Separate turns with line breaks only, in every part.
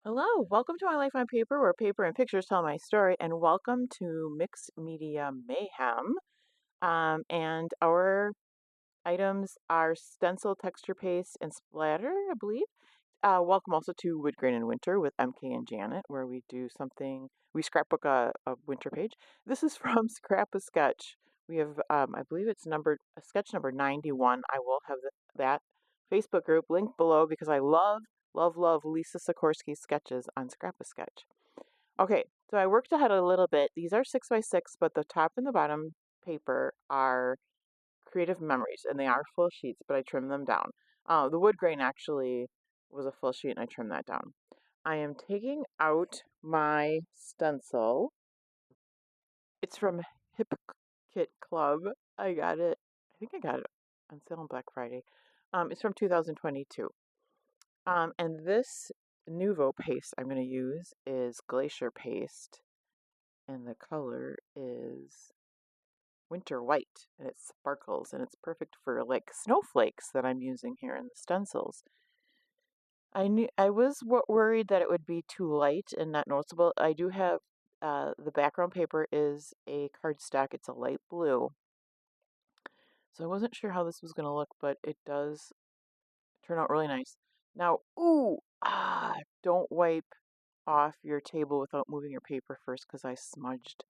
Hello, welcome to My Life on Paper, where paper and pictures tell my story, and welcome to Mixed Media Mayhem. And our items are stencil, texture paste, and splatter, I believe. Welcome also to Woodgrain and Winter with MK and Janet, where we do something, we scrapbook a winter page. This is from Scrap a Sketch. We have, I believe it's numbered, sketch number 91. I will have that Facebook group linked below because I love Lisa Sikorsky's sketches on Scrap a Sketch. Okay, so I worked ahead a little bit. These are 6x6, but the top and the bottom paper are creative memories, and they are full sheets, but I trimmed them down. The wood grain actually was a full sheet, and I trimmed that down. I am taking out my stencil. It's from Hip Kit Club. I got it. I think I got it on sale on Black Friday. It's from 2022. And this Nuvo paste I'm going to use is Glacier paste, and the color is winter white, and it sparkles, and it's perfect for like snowflakes that I'm using here in the stencils. I was worried that it would be too light and not noticeable. I do have the background paper is a cardstock. It's a light blue, so I wasn't sure how this was going to look, but it does turn out really nice. Now, don't wipe off your table without moving your paper first, because I smudged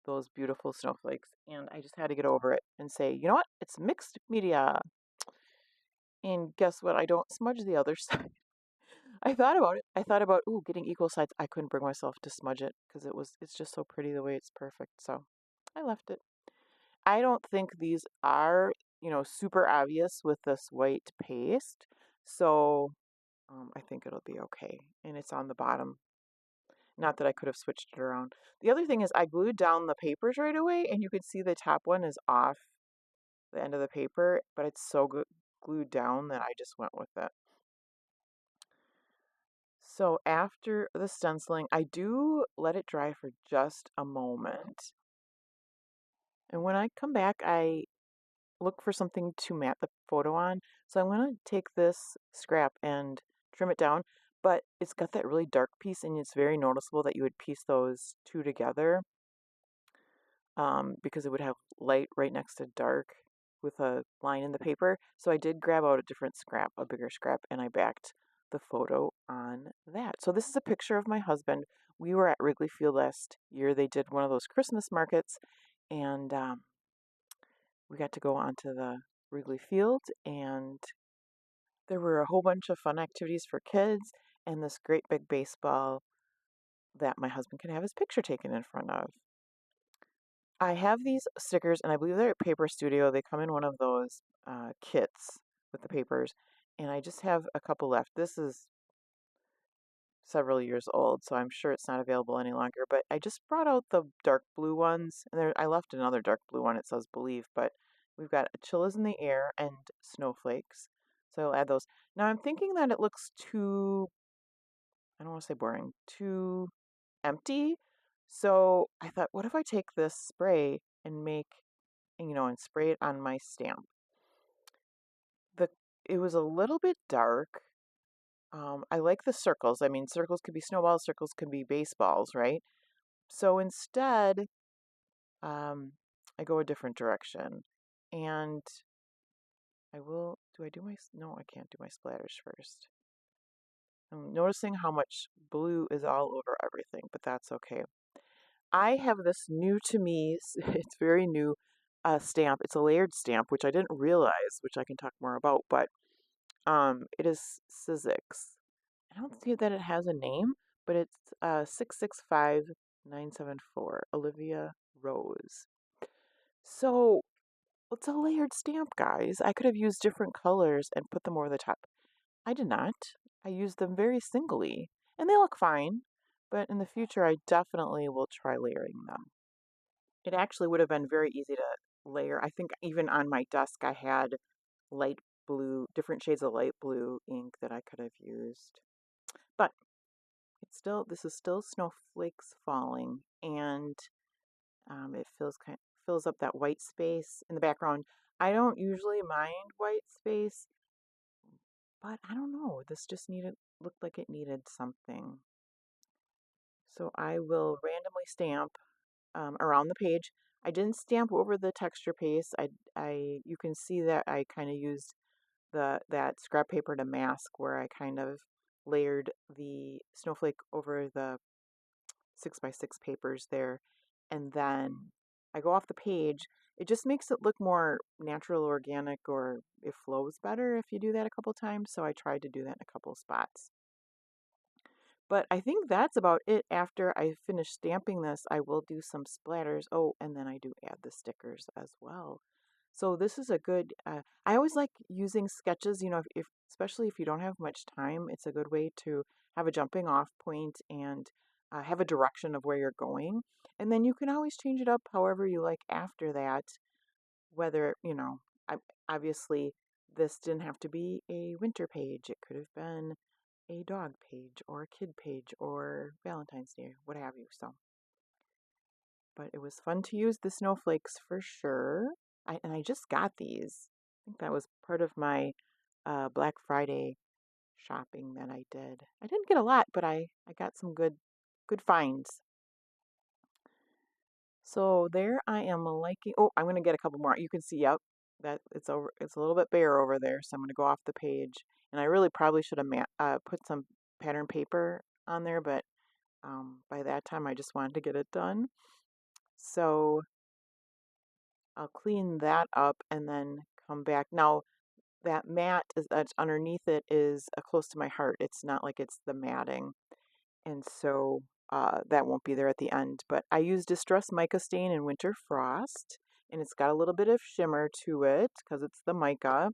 those beautiful snowflakes, and I just had to get over it and say, you know what? It's mixed media. And guess what? I don't smudge the other side. I thought about it. I thought about, getting equal sides. I couldn't bring myself to smudge it because it's just so pretty the way it's perfect. So I left it. I don't think these are, super obvious with this white paste. So I think it'll be okay. And it's on the bottom. Not that I could have switched it around. The other thing is I glued down the papers right away, and you can see the top one is off the end of the paper, but it's so good glued down that I just went with it. So after the stenciling, I do let it dry for just a moment. And when I come back, I look for something to mat the photo on. So I'm going to take this scrap and trim it down, but it's got that really dark piece, and it's very noticeable that you would piece those two together, because it would have light right next to dark with a line in the paper. So I did grab out a different scrap, a bigger scrap, and I backed the photo on that. So this is a picture of my husband. We were at Wrigley Field last year. They did one of those Christmas markets, and we got to go onto the Wrigley Field, and there were a whole bunch of fun activities for kids, and this great big baseball that my husband can have his picture taken in front of. I have these stickers, and I believe they're at Paper Studio. They come in one of those kits with the papers, and I just have a couple left. This is several years old, so I'm sure it's not available any longer. But I just brought out the dark blue ones, and I left another dark blue one. It says Believe, but we've got a Chill is in the Air and Snowflakes, so I'll add those. Now I'm thinking that it looks too, I don't want to say boring, too empty. So I thought, what if I take this spray and and spray it on my stamp? The It was a little bit dark. I like the circles. I mean, circles could be snowballs, circles could be baseballs, right? So instead, um, I go a different direction, and I will. Do I do my? No, I can't do my splatters first. I'm noticing how much blue is all over everything, but that's okay. I have this new to me, it's very new, stamp. It's a layered stamp, which I didn't realize, which I can talk more about, but it is Sizzix. I don't see that it has a name, but it's 665974, Olivia Rose. So it's a layered stamp, guys. I could have used different colors and put them over the top. I did not. I used them very singly, and they look fine, but in the future, I definitely will try layering them. It actually would have been very easy to layer. I think even on my desk, I had light blue, different shades of light blue ink that I could have used. But this is still snowflakes falling, and it fills up that white space in the background. I don't usually mind white space, but I don't know. This just looked like it needed something. So I will randomly stamp around the page. I didn't stamp over the texture paste. You can see that I kind of used that scrap paper to mask where I kind of layered the snowflake over the 6x6 papers there, and then I go off the page. It just makes it look more natural, organic, or it flows better if you do that a couple times. So I tried to do that in a couple spots. But I think that's about it. After I finish stamping this, I will do some splatters. Oh, and then I do add the stickers as well. So this is a good, I always like using sketches, if especially if you don't have much time, it's a good way to have a jumping off point and have a direction of where you're going. And then you can always change it up however you like after that, whether, I, obviously this didn't have to be a winter page. It could have been a dog page or a kid page or Valentine's Day, what have you. So, but it was fun to use the snowflakes for sure. And I just got these. I think that was part of my Black Friday shopping that I did. I didn't get a lot, but I got some good finds. So there I am liking. Oh, I'm gonna get a couple more. You can see, yep, that it's over. It's a little bit bare over there, so I'm gonna go off the page. And I really probably should have put some pattern paper on there, but by that time I just wanted to get it done. So I'll clean that up and then come back. Now that mat that's underneath it is close to my heart. It's not like it's the matting, and so that won't be there at the end. But I use Distress Mica Stain in Winter Frost, and it's got a little bit of shimmer to it because it's the mica.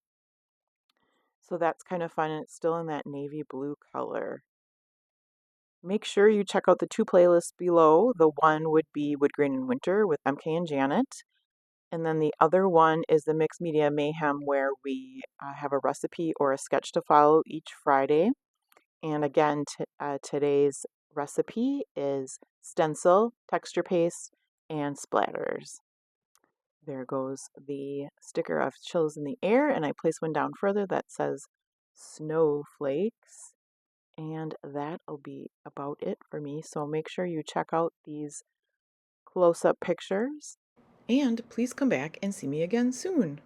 So that's kind of fun, and it's still in that navy blue color. Make sure you check out the two playlists below. The one would be Woodgrain and Winter with MK and Janet. And then the other one is the Mixed Media Mayhem, where we have a recipe or a sketch to follow each Friday. And again, today's recipe is stencil, texture paste, and splatters. There goes the sticker of Chills in the Air, and I place one down further that says snowflakes. And that'll be about it for me. So make sure you check out these close-up pictures. And please come back and see me again soon.